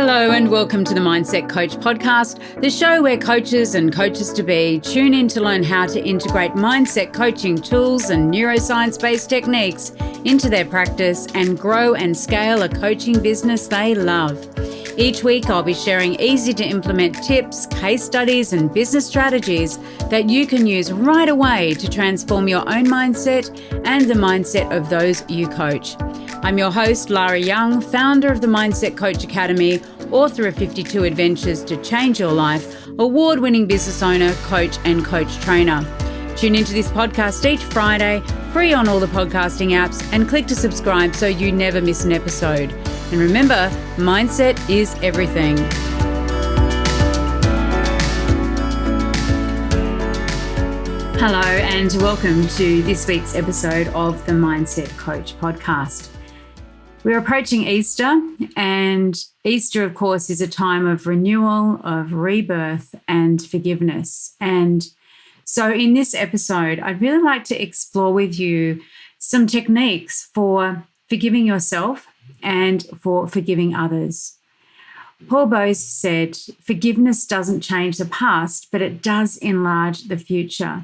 Hello and welcome to the Mindset Coach podcast, the show where coaches and coaches-to-be tune in to learn how to integrate mindset coaching tools and neuroscience-based techniques into their practice and grow and scale a coaching business they love. Each week, I'll be sharing easy-to-implement tips, case studies, and business strategies that you can use right away to transform your own mindset and the mindset of those you coach. I'm your host, Lara Young, founder of the Mindset Coach Academy, author of 52 Adventures to Change Your Life, award-winning business owner, coach, and coach trainer. Tune into this podcast each Friday, free on all the podcasting apps, and click to subscribe so you never miss an episode. And remember, mindset is everything. Hello, and welcome to this week's episode of the Mindset Coach podcast. We're approaching Easter, and Easter, of course, is a time of renewal, of rebirth, and forgiveness. And so in this episode, I'd really like to explore with you some techniques for forgiving yourself and for forgiving others. Paul Bose said, "Forgiveness doesn't change the past, but it does enlarge the future."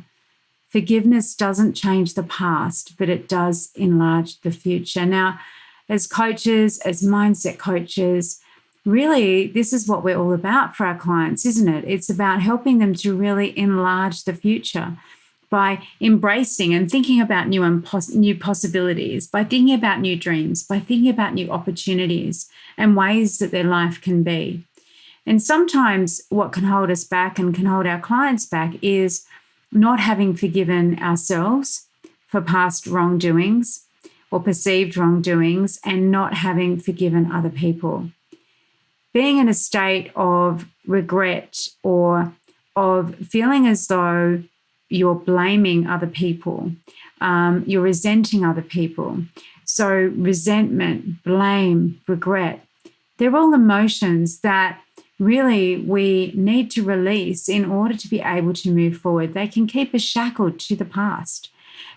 Forgiveness doesn't change the past, but it does enlarge the future. Now, as coaches, as mindset coaches, really, this is what we're all about for our clients, isn't it? It's about helping them to really enlarge the future by embracing and thinking about new possibilities, by thinking about new dreams, by thinking about new opportunities and ways that their life can be. And sometimes what can hold us back and can hold our clients back is not having forgiven ourselves for past wrongdoings or perceived wrongdoings, and not having forgiven other people. Being in a state of regret or of feeling as though you're blaming other people, you're resenting other people. So resentment, blame, regret, they're all emotions that really we need to release in order to be able to move forward. They can keep us shackled to the past.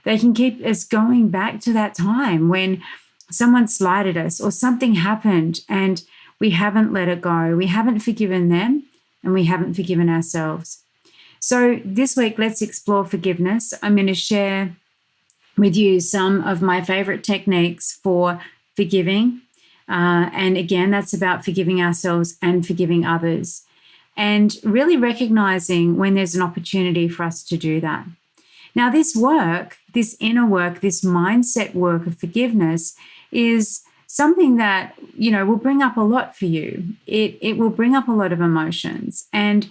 They can keep us going back to that time when someone slighted us or something happened and we haven't let it go. We haven't forgiven them and we haven't forgiven ourselves. So this week, let's explore forgiveness. I'm going to share with you some of my favorite techniques for forgiving. And again, that's about forgiving ourselves and forgiving others, and really recognizing when there's an opportunity for us to do that. Now, this work, this inner work, this mindset work of forgiveness is something that, will bring up a lot for you. It will bring up a lot of emotions. And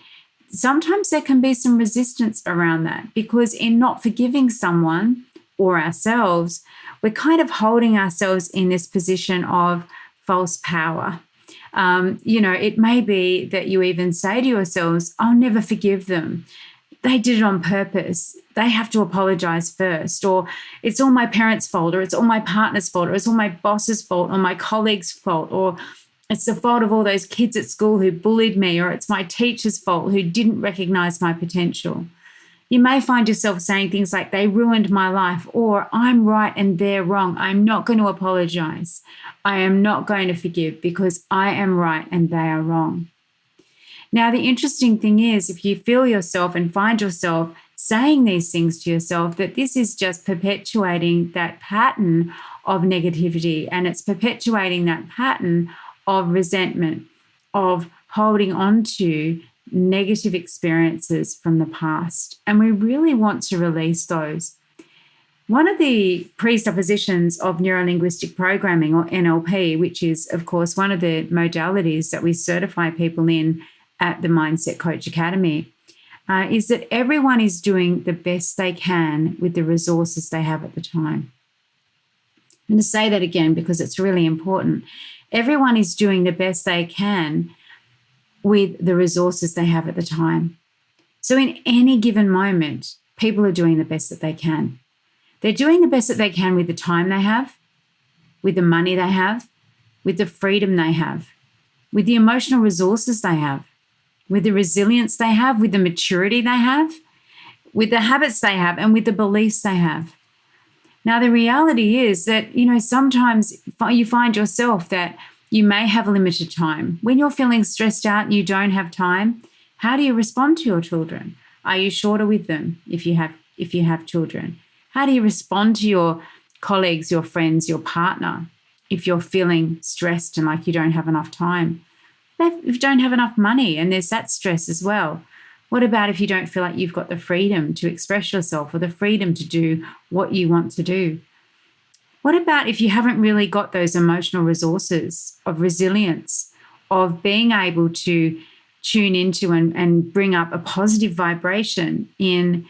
sometimes there can be some resistance around that, because in not forgiving someone or ourselves, we're kind of holding ourselves in this position of false power. It may be that you even say to yourselves, "I'll never forgive them. They did it on purpose. They have to apologize first," or "It's all my parents' fault," or "It's all my partner's fault," or "It's all my boss's fault," or "my colleague's fault," or "It's the fault of all those kids at school who bullied me," or "It's my teacher's fault who didn't recognize my potential." You may find yourself saying things like, "They ruined my life," or "I'm right and they're wrong. I'm not going to apologize. I am not going to forgive because I am right and they are wrong." Now, the interesting thing is, if you feel yourself and find yourself saying these things to yourself, that this is just perpetuating that pattern of negativity, and it's perpetuating that pattern of resentment, of holding on to negative experiences from the past. And we really want to release those. One of the presuppositions of neuro-linguistic programming, or NLP, which is, of course, one of the modalities that we certify people in at the Mindset Coach Academy, is that everyone is doing the best they can with the resources they have at the time. I'm going to say that again because it's really important. Everyone is doing the best they can with the resources they have at the time. So in any given moment, people are doing the best that they can. They're doing the best that they can with the time they have, with the money they have, with the freedom they have, with the emotional resources they have, with the resilience they have, with the maturity they have, with the habits they have, and with the beliefs they have. Now, the reality is that, sometimes you find yourself that You may have limited time. When you're feeling stressed out and you don't have time, how do you respond to your children? Are you shorter with them if you have children? How do you respond to your colleagues, your friends, your partner if you're feeling stressed and like you don't have enough time? If you don't have enough money and there's that stress as well. What about if you don't feel like you've got the freedom to express yourself or the freedom to do what you want to do? What about if you haven't really got those emotional resources of resilience, of being able to tune into and bring up a positive vibration in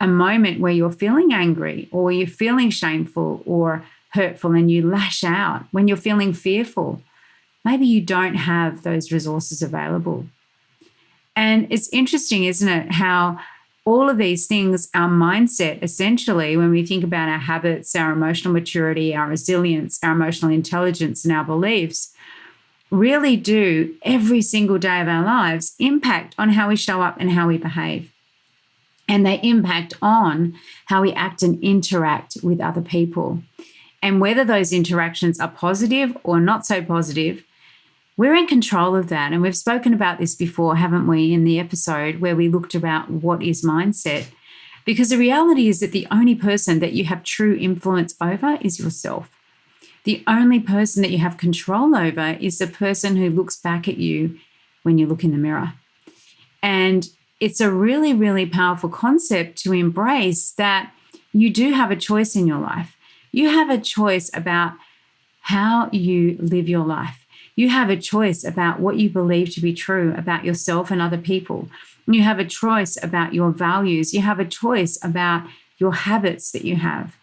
a moment where you're feeling angry or you're feeling shameful or hurtful and you lash out, when you're feeling fearful? Maybe you don't have those resources available. And it's interesting, isn't it, how all of these things, our mindset, essentially, when we think about our habits, our emotional maturity, our resilience, our emotional intelligence, and our beliefs, really do every single day of our lives impact on how we show up and how we behave. And they impact on how we act and interact with other people. And whether those interactions are positive or not so positive, we're in control of that. And we've spoken about this before, haven't we, in the episode where we looked about what is mindset. Because the reality is that the only person that you have true influence over is yourself. The only person that you have control over is the person who looks back at you when you look in the mirror. And it's a really, really powerful concept to embrace, that you do have a choice in your life. You have a choice about how you live your life. You have a choice about what you believe to be true about yourself and other people. You have a choice about your values. You have a choice about your habits that you have.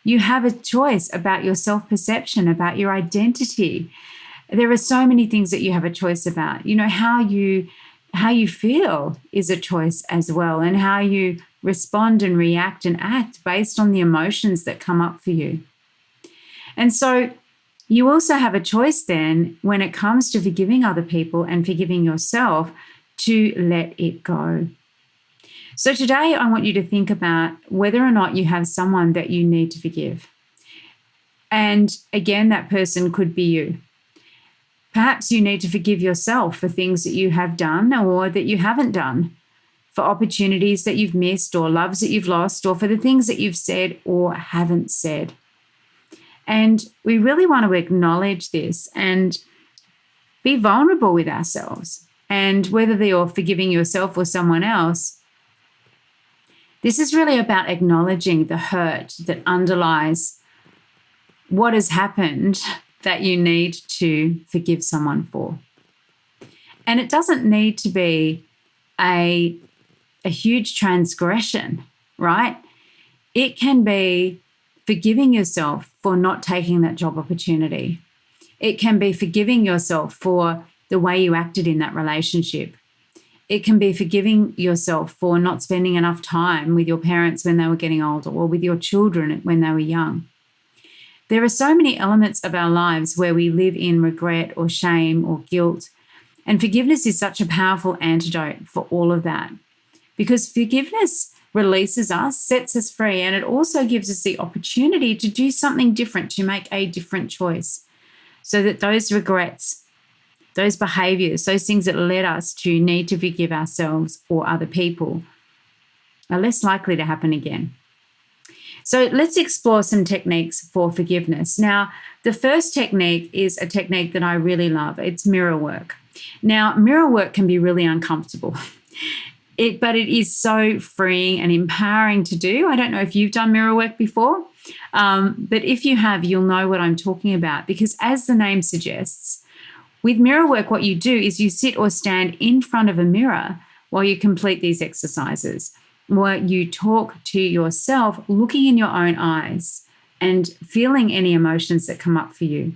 You have a choice about your self-perception, about your identity. There are so many things that you have a choice about. You know, how you feel is a choice as well, and how you respond and react and act based on the emotions that come up for you. And so you also have a choice then when it comes to forgiving other people and forgiving yourself, to let it go. So today I want you to think about whether or not you have someone that you need to forgive. And again, that person could be you. Perhaps you need to forgive yourself for things that you have done or that you haven't done, for opportunities that you've missed or loves that you've lost, or for the things that you've said or haven't said. And we really want to acknowledge this and be vulnerable with ourselves. And whether you're forgiving yourself or someone else, this is really about acknowledging the hurt that underlies what has happened that you need to forgive someone for. And it doesn't need to be a huge transgression, right? It can be forgiving yourself for not taking that job opportunity. It can be forgiving yourself for the way you acted in that relationship. It can be forgiving yourself for not spending enough time with your parents when they were getting older, or with your children when they were young. There are so many elements of our lives where we live in regret or shame or guilt. And forgiveness is such a powerful antidote for all of that, because forgiveness releases us, sets us free, and it also gives us the opportunity to do something different, to make a different choice, so that those regrets, those behaviors, those things that led us to need to forgive ourselves or other people are less likely to happen again. So let's explore some techniques for forgiveness. Now, the first technique is a technique that I really love. It's mirror work. Now, mirror work can be really uncomfortable. But it is so freeing and empowering to do. I don't know if you've done mirror work before, but if you have, you'll know what I'm talking about, because as the name suggests, with mirror work, what you do is you sit or stand in front of a mirror while you complete these exercises, where you talk to yourself, looking in your own eyes and feeling any emotions that come up for you.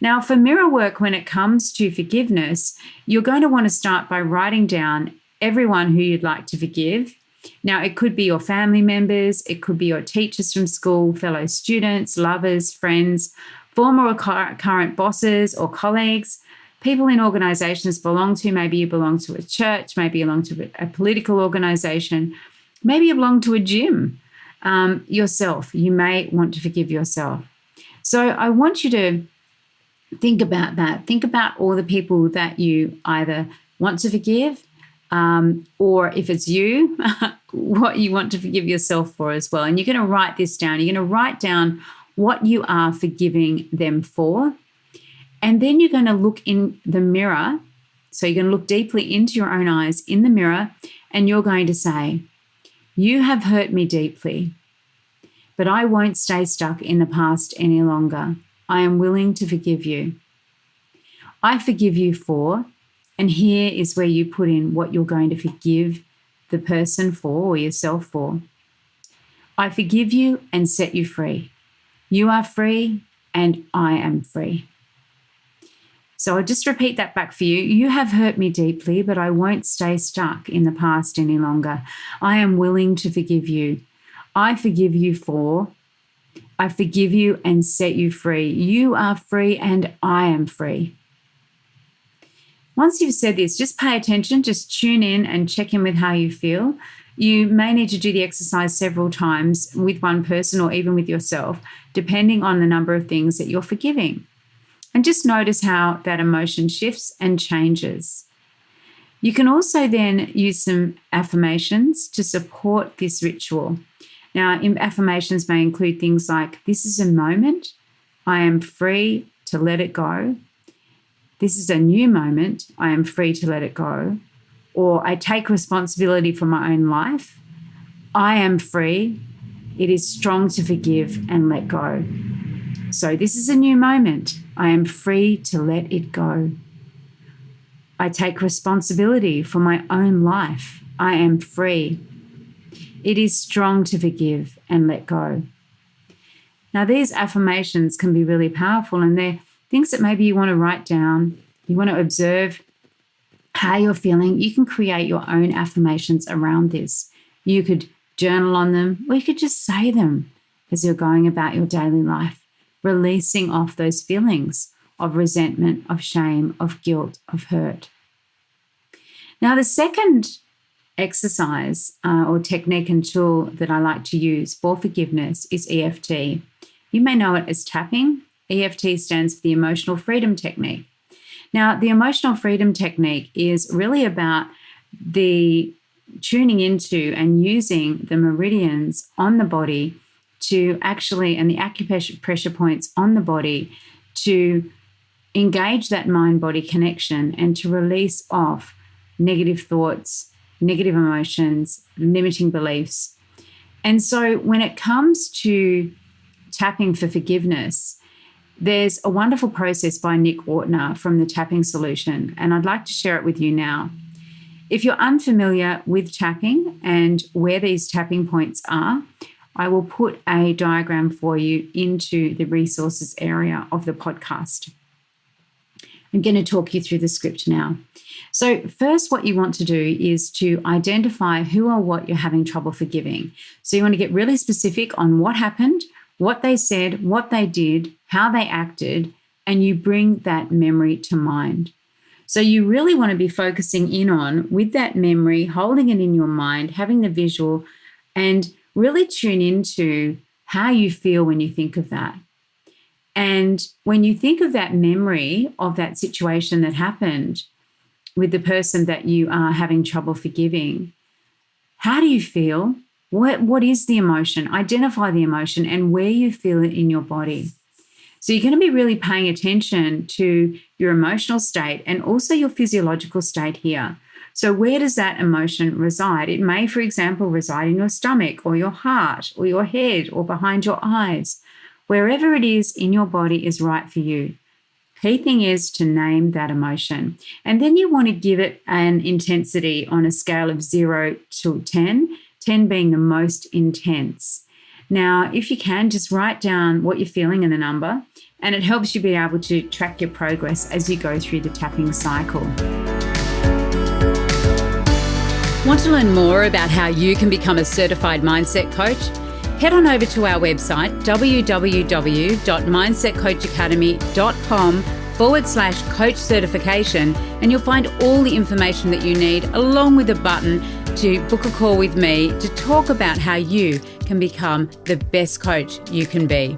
Now, for mirror work, when it comes to forgiveness, you're going to want to start by writing down everyone who you'd like to forgive. Now, it could be your family members, it could be your teachers from school, fellow students, lovers, friends, former or current bosses or colleagues, people in organizations maybe you belong to a church, maybe you belong to a political organization, maybe you belong to a gym. Yourself, you may want to forgive yourself. So I want you to think about that. Think about all the people that you either want to forgive, or if it's you, what you want to forgive yourself for as well. And you're going to write this down. You're going to write down what you are forgiving them for. And then you're going to look in the mirror. So you're going to look deeply into your own eyes in the mirror, and you're going to say, "You have hurt me deeply, but I won't stay stuck in the past any longer. I am willing to forgive you. I forgive you for," and here is where you put in what you're going to forgive the person for or yourself for. "I forgive you and set you free. You are free and I am free." So I'll just repeat that back for you. "You have hurt me deeply, but I won't stay stuck in the past any longer. I am willing to forgive you. I forgive you for, I forgive you and set you free. You are free and I am free." Once you've said this, just pay attention, just tune in and check in with how you feel. You may need to do the exercise several times with one person or even with yourself, depending on the number of things that you're forgiving. And just notice how that emotion shifts and changes. You can also then use some affirmations to support this ritual. Now, affirmations may include things like, "This is a moment. I am free to let it go. This is a new moment. I am free to let it go." Or, "I take responsibility for my own life. I am free. It is strong to forgive and let go." So this is a new moment. I am free to let it go. "I take responsibility for my own life. I am free. It is strong to forgive and let go." Now, these affirmations can be really powerful, and they're things that maybe you want to write down. You want to observe how you're feeling. You can create your own affirmations around this. You could journal on them, or you could just say them as you're going about your daily life, releasing off those feelings of resentment, of shame, of guilt, of hurt. Now, the second exercise or technique and tool that I like to use for forgiveness is EFT. You may know it as tapping. EFT stands for the Emotional Freedom Technique. Now, the Emotional Freedom Technique is really about the tuning into and using the meridians on the body to actually, and the acupressure points on the body, to engage that mind-body connection and to release off negative thoughts, negative emotions, limiting beliefs. And so when it comes to tapping for forgiveness, there's a wonderful process by Nick Ortner from the Tapping Solution, and I'd like to share it with you now. If you're unfamiliar with tapping and where these tapping points are, I will put a diagram for you into the resources area of the podcast. I'm going to talk you through the script now. So first, what you want to do is to identify who or what you're having trouble forgiving. So you want to get really specific on what happened, what they said, what they did, how they acted, and you bring that memory to mind. So you really want to be focusing in on, with that memory, holding it in your mind, having the visual, and really tune into how you feel when you think of that. And when you think of that memory of that situation that happened with the person that you are having trouble forgiving, how do you feel? What is the emotion? Identify the emotion and where you feel it in your body. So you're going to be really paying attention to your emotional state and also your physiological state here. So where does that emotion reside? It may, for example, reside in your stomach or your heart or your head or behind your eyes. Wherever it is in your body is right for you. Key thing is to name that emotion. And then you want to give it an intensity on a scale of 0 to 10, 10 being the most intense. Now, if you can, just write down what you're feeling in the number, and it helps you be able to track your progress as you go through the tapping cycle. Want to learn more about how you can become a certified mindset coach? Head on over to our website, www.mindsetcoachacademy.com/coach certification, and you'll find all the information that you need, along with a button to book a call with me to talk about how you can become the best coach you can be.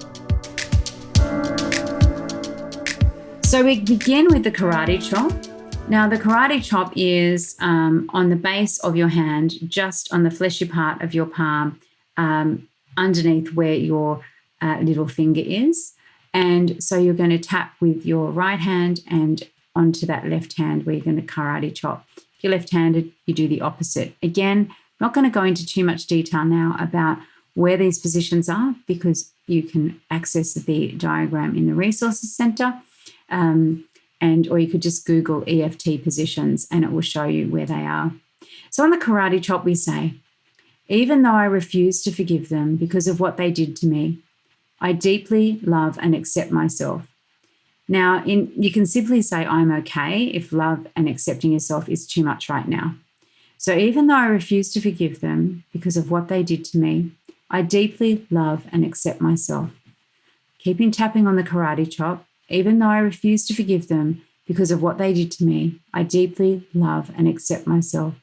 So we begin with the karate chop. Now, the karate chop is on the base of your hand, just on the fleshy part of your palm, underneath where your little finger is. And so you're going to tap with your right hand and onto that left hand where you're going to karate chop. If you're left-handed, you do the opposite. Again, I'm not going to go into too much detail now about where these positions are because you can access the diagram in the Resources Centre. Or you could just Google EFT positions and it will show you where they are. So on the karate chop, we say, even though I refuse to forgive them because of what they did to me, I deeply love and accept myself. Now, you can simply say, I'm okay if love and accepting yourself is too much right now. So even though I refuse to forgive them because of what they did to me, I deeply love and accept myself. Keeping tapping on the karate chop, even though I refuse to forgive them because of what they did to me, I deeply love and accept myself.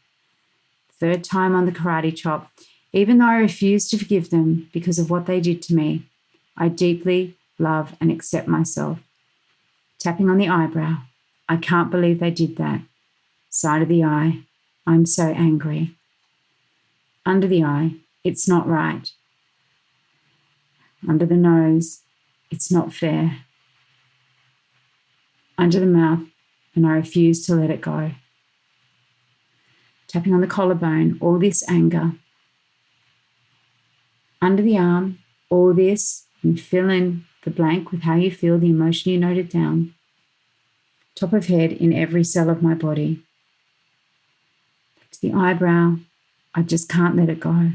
Third time on the karate chop, even though I refuse to forgive them because of what they did to me, I deeply love and accept myself. Tapping on the eyebrow, I can't believe they did that. Side of the eye, I'm so angry. Under the eye, it's not right. Under the nose, it's not fair. Under the mouth, and I refuse to let it go. Tapping on the collarbone, all this anger. Under the arm, all this, and fill in the blank with how you feel, the emotion you noted down. Top of head, in every cell of my body. To the eyebrow, I just can't let it go.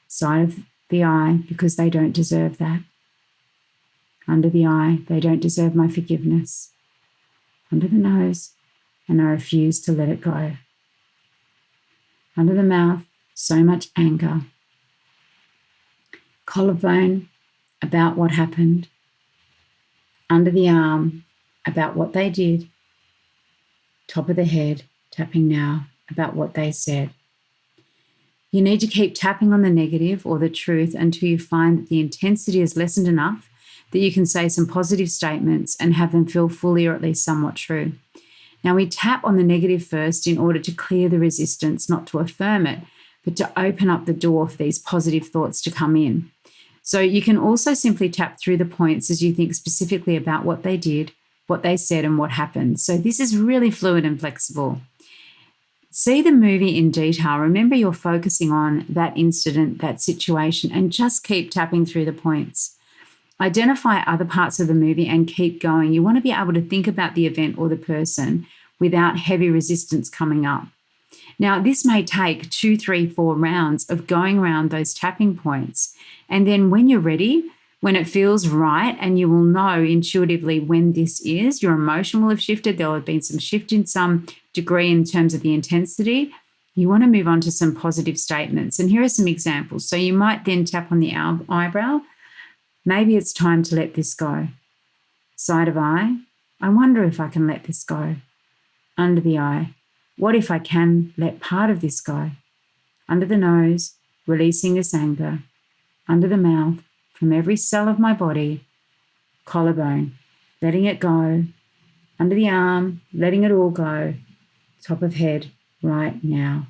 Side of the eye, because they don't deserve that. Under the eye, they don't deserve my forgiveness. Under the nose, and I refuse to let it go. Under the mouth, so much anger. Collarbone, about what happened. Under the arm, about what they did. Top of the head, tapping now, about what they said. You need to keep tapping on the negative or the truth until you find that the intensity is lessened enough that you can say some positive statements and have them feel fully or at least somewhat true. Now, we tap on the negative first in order to clear the resistance, not to affirm it, but to open up the door for these positive thoughts to come in. So you can also simply tap through the points as you think specifically about what they did, what they said, and what happened. So this is really fluid and flexible. See the movie in detail. Remember you're focusing on that incident, that situation, and just keep tapping through the points. Identify other parts of the movie and keep going. You want to be able to think about the event or the person without heavy resistance coming up. Now, this may take 2, 3, 4 rounds of going around those tapping points. And then when you're ready, when it feels right, and you will know intuitively when this is, your emotion will have shifted. There will have been some shift in some degree in terms of the intensity. You want to move on to some positive statements. And here are some examples. So you might then tap on the eyebrow. Maybe it's time to let this go. Side of eye, I wonder if I can let this go. Under the eye, what if I can let part of this go? Under the nose, releasing this anger. Under the mouth, from every cell of my body. Collarbone, letting it go. Under the arm, letting it all go. Top of head, right now.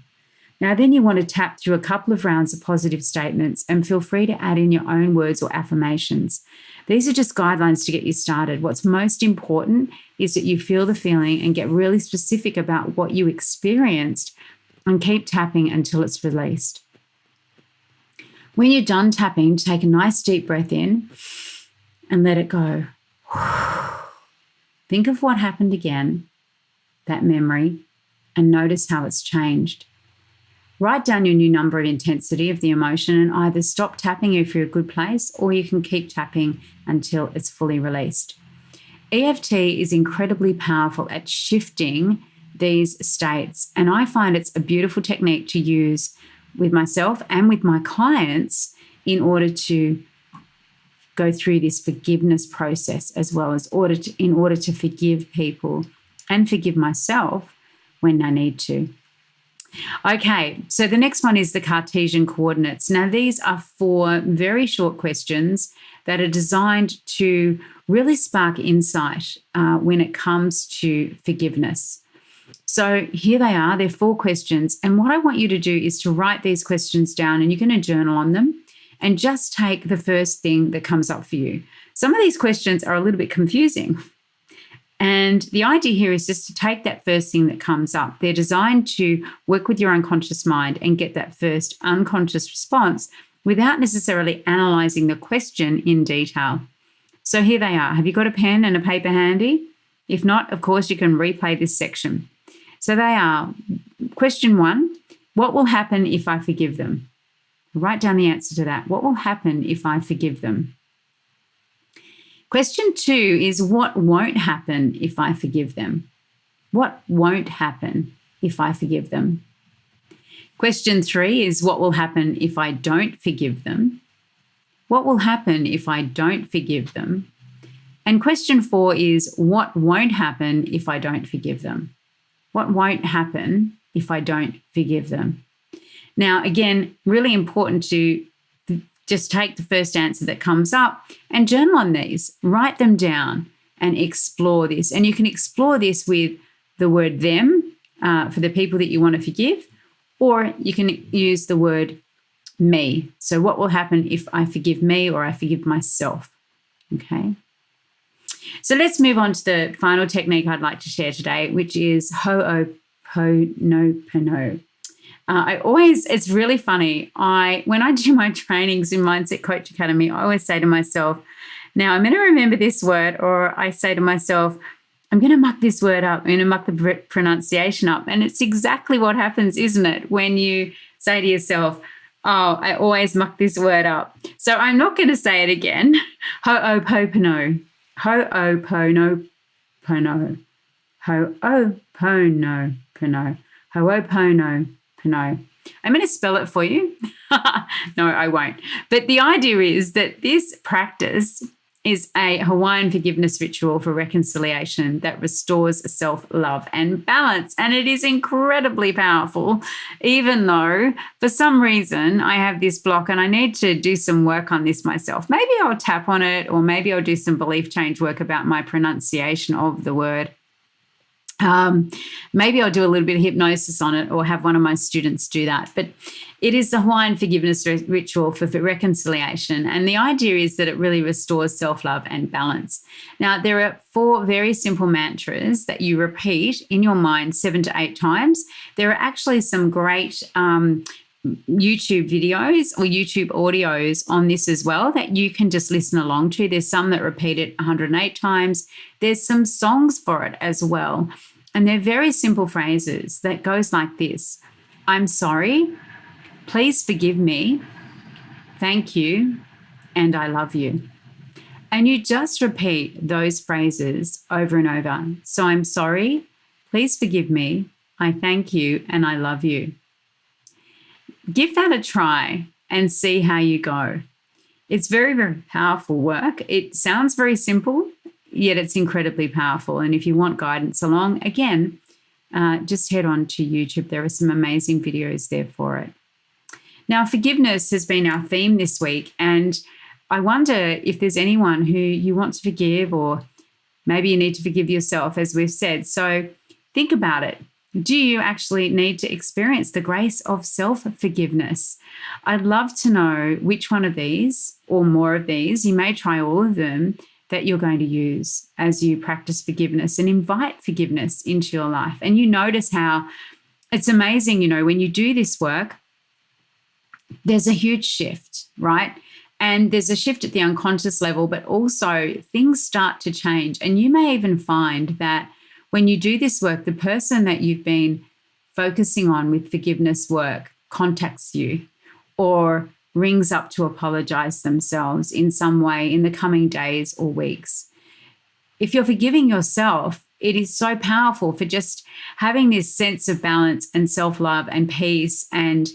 Now, then you want to tap through a couple of rounds of positive statements and feel free to add in your own words or affirmations. These are just guidelines to get you started. What's most important is that you feel the feeling and get really specific about what you experienced and keep tapping until it's released. When you're done tapping, take a nice deep breath in and let it go. Think of what happened again, that memory, and notice how it's changed. Write down your new number of intensity of the emotion and either stop tapping if you're in a good place, or you can keep tapping until it's fully released. EFT is incredibly powerful at shifting these states, and I find it's a beautiful technique to use with myself and with my clients in order to go through this forgiveness process, as well as in order to forgive people and forgive myself when I need to. Okay, so the next one is the Cartesian coordinates. Now, these are 4 very short questions that are designed to really spark insight when it comes to forgiveness. So here they are. They're 4 questions. And what I want you to do is to write these questions down, and you're going to journal on them and just take the first thing that comes up for you. Some of these questions are a little bit confusing. And the idea here is just to take that first thing that comes up. They're designed to work with your unconscious mind and get that first unconscious response without necessarily analysing the question in detail. So here they are. Have you got a pen and a paper handy? If not, of course, you can replay this section. So they are, question 1, what will happen if I forgive them? Write down the answer to that. What will happen if I forgive them? Question 2 is, what won't happen if I forgive them? What won't happen if I forgive them? Question 3 is, what will happen if I don't forgive them? What will happen if I don't forgive them? And question 4 is, what won't happen if I don't forgive them? What won't happen if I don't forgive them? Now, again, really important to just take the first answer that comes up and journal on these. Write them down and explore this. And you can explore this with the word them for the people that you want to forgive, or you can use the word me. So what will happen if I forgive me or I forgive myself? Okay. So let's move on to the final technique I'd like to share today, which is Ho'oponopono. It's really funny. When I do my trainings in Mindset Coach Academy, I always say to myself, now I'm going to remember this word, or I say to myself, I'm going to muck this word up. I'm going to muck the pronunciation up. And it's exactly what happens, isn't it? When you say to yourself, oh, I always muck this word up. So I'm not going to say it again. Ho'oponopono. Ho'oponopono. Ho'oponopono. Ho'oponopono. I'm going to spell it for you. No, I won't. But the idea is that this practice is a Hawaiian forgiveness ritual for reconciliation that restores self-love and balance. And it is incredibly powerful, even though for some reason I have this block and I need to do some work on this myself. Maybe I'll tap on it, or maybe I'll do some belief change work about my pronunciation of the word. Maybe I'll do a little bit of hypnosis on it, or have one of my students do that. But it is the Hawaiian forgiveness ritual for reconciliation. And the idea is that it really restores self-love and balance. Now, there are 4 very simple mantras that you repeat in your mind 7 to 8 times. There are actually some great YouTube videos or YouTube audios on this as well that you can just listen along to. There's some that repeat it 108 times. There's some songs for it as well. And they're very simple phrases that goes like this: I'm sorry, please forgive me, thank you, and I love you. And you just repeat those phrases over and over. So I'm sorry, please forgive me, I thank you, and I love you. Give that a try and see how you go. It's very, very powerful work. It sounds very simple, yet it's incredibly powerful. And if you want guidance along, again, just head on to YouTube. There are some amazing videos there for it. Now, forgiveness has been our theme this week, and I wonder if there's anyone who you want to forgive, or maybe you need to forgive yourself, as we've said. So think about it. Do you actually need to experience the grace of self-forgiveness? I'd love to know which one of these, or more of these, you may try all of them, that you're going to use as you practice forgiveness and invite forgiveness into your life. And you notice how it's amazing, when you do this work, there's a huge shift, right? And there's a shift at the unconscious level, but also things start to change. And you may even find that when you do this work, the person that you've been focusing on with forgiveness work contacts you or rings up to apologize themselves in some way in the coming days or weeks. If you're forgiving yourself, it is so powerful for just having this sense of balance and self-love and peace, and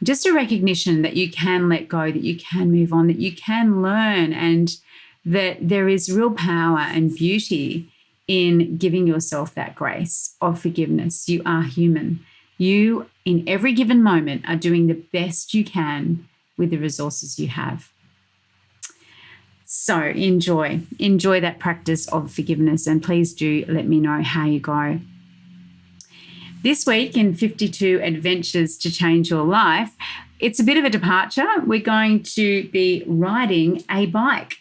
just a recognition that you can let go, that you can move on, that you can learn, and that there is real power and beauty in giving yourself that grace of forgiveness. You are human. You, in every given moment, are doing the best you can with the resources you have. So enjoy that practice of forgiveness, and please do let me know how you go. This week in 52 Adventures to Change Your Life, it's a bit of a departure. We're going to be riding a bike.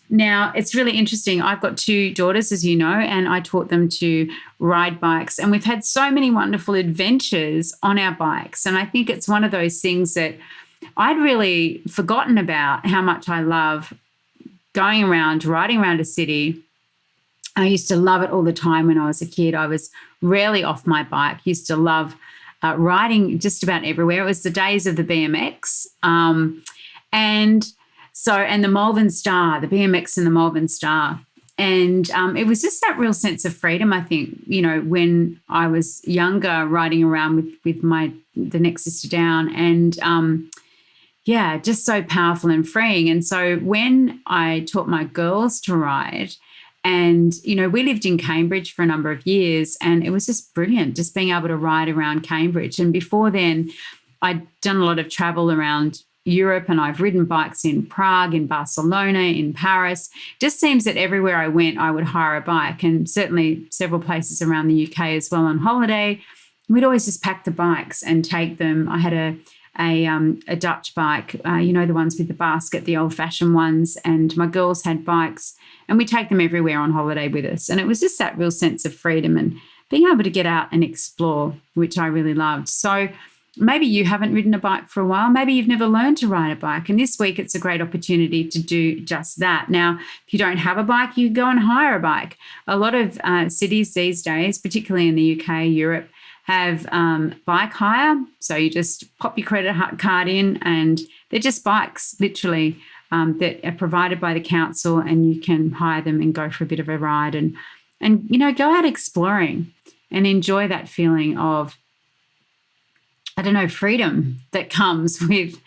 Now, it's really interesting. I've got 2 daughters, as you know, and I taught them to ride bikes. And we've had so many wonderful adventures on our bikes. And I think it's one of those things that I'd really forgotten about, how much I love going around, riding around a city. I used to love it all the time when I was a kid. I was rarely off my bike. Used to love riding just about everywhere. It was the days of the BMX. And the Malvern Star, the BMX and the Malvern Star. And it was just that real sense of freedom, I think, when I was younger, riding around with the next sister down. And just so powerful and freeing. And so when I taught my girls to ride, and, we lived in Cambridge for a number of years, and it was just brilliant, just being able to ride around Cambridge. And before then, I'd done a lot of travel around Europe, and I've ridden bikes in Prague, in Barcelona, in Paris. Just seems that everywhere I went, I would hire a bike, and certainly several places around the UK as well on holiday. We'd always just pack the bikes and take them. I had a Dutch bike, the ones with the basket, the old-fashioned ones, and my girls had bikes, and we take them everywhere on holiday with us. And it was just that real sense of freedom and being able to get out and explore, which I really loved. So maybe you haven't ridden a bike for a while. Maybe you've never learned to ride a bike. And this week, it's a great opportunity to do just that. Now, if you don't have a bike, you go and hire a bike. A lot of cities these days, particularly in the UK, Europe, have bike hire. So you just pop your credit card in, and they're just bikes, literally, that are provided by the council, and you can hire them and go for a bit of a ride and go out exploring and enjoy that feeling of, freedom that comes with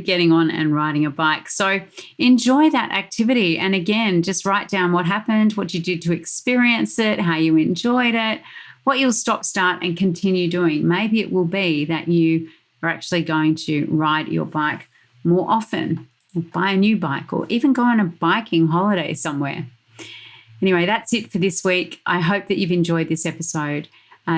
getting on and riding a bike. So enjoy that activity. And again, just write down what happened, what you did to experience it, how you enjoyed it, what you'll stop, start, and continue doing. Maybe it will be that you are actually going to ride your bike more often, or buy a new bike, or even go on a biking holiday somewhere. Anyway, that's it for this week. I hope that you've enjoyed this episode.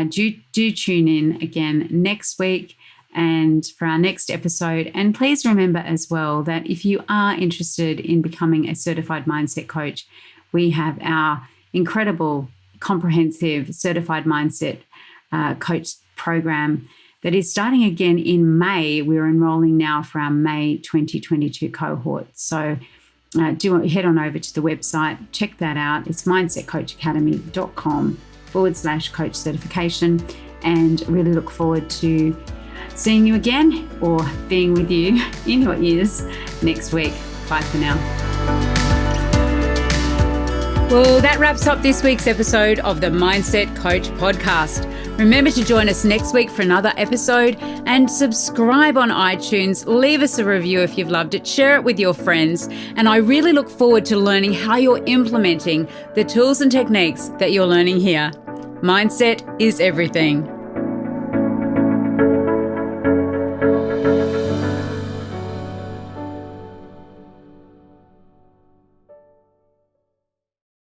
Do tune in again next week and for our next episode. And please remember as well that if you are interested in becoming a certified mindset coach, we have our incredible, comprehensive certified mindset coach program that is starting again in May. We're enrolling now for our May 2022 cohort. So do head on over to the website, check that out. It's mindsetcoachacademy.com/coach certification, and really look forward to seeing you again or being with you in your ears next week. Bye for now. Well, that wraps up this week's episode of the Mindset Coach podcast. Remember to join us next week for another episode, and subscribe on iTunes. Leave us a review if you've loved it. Share it with your friends. And I really look forward to learning how you're implementing the tools and techniques that you're learning here. Mindset is everything.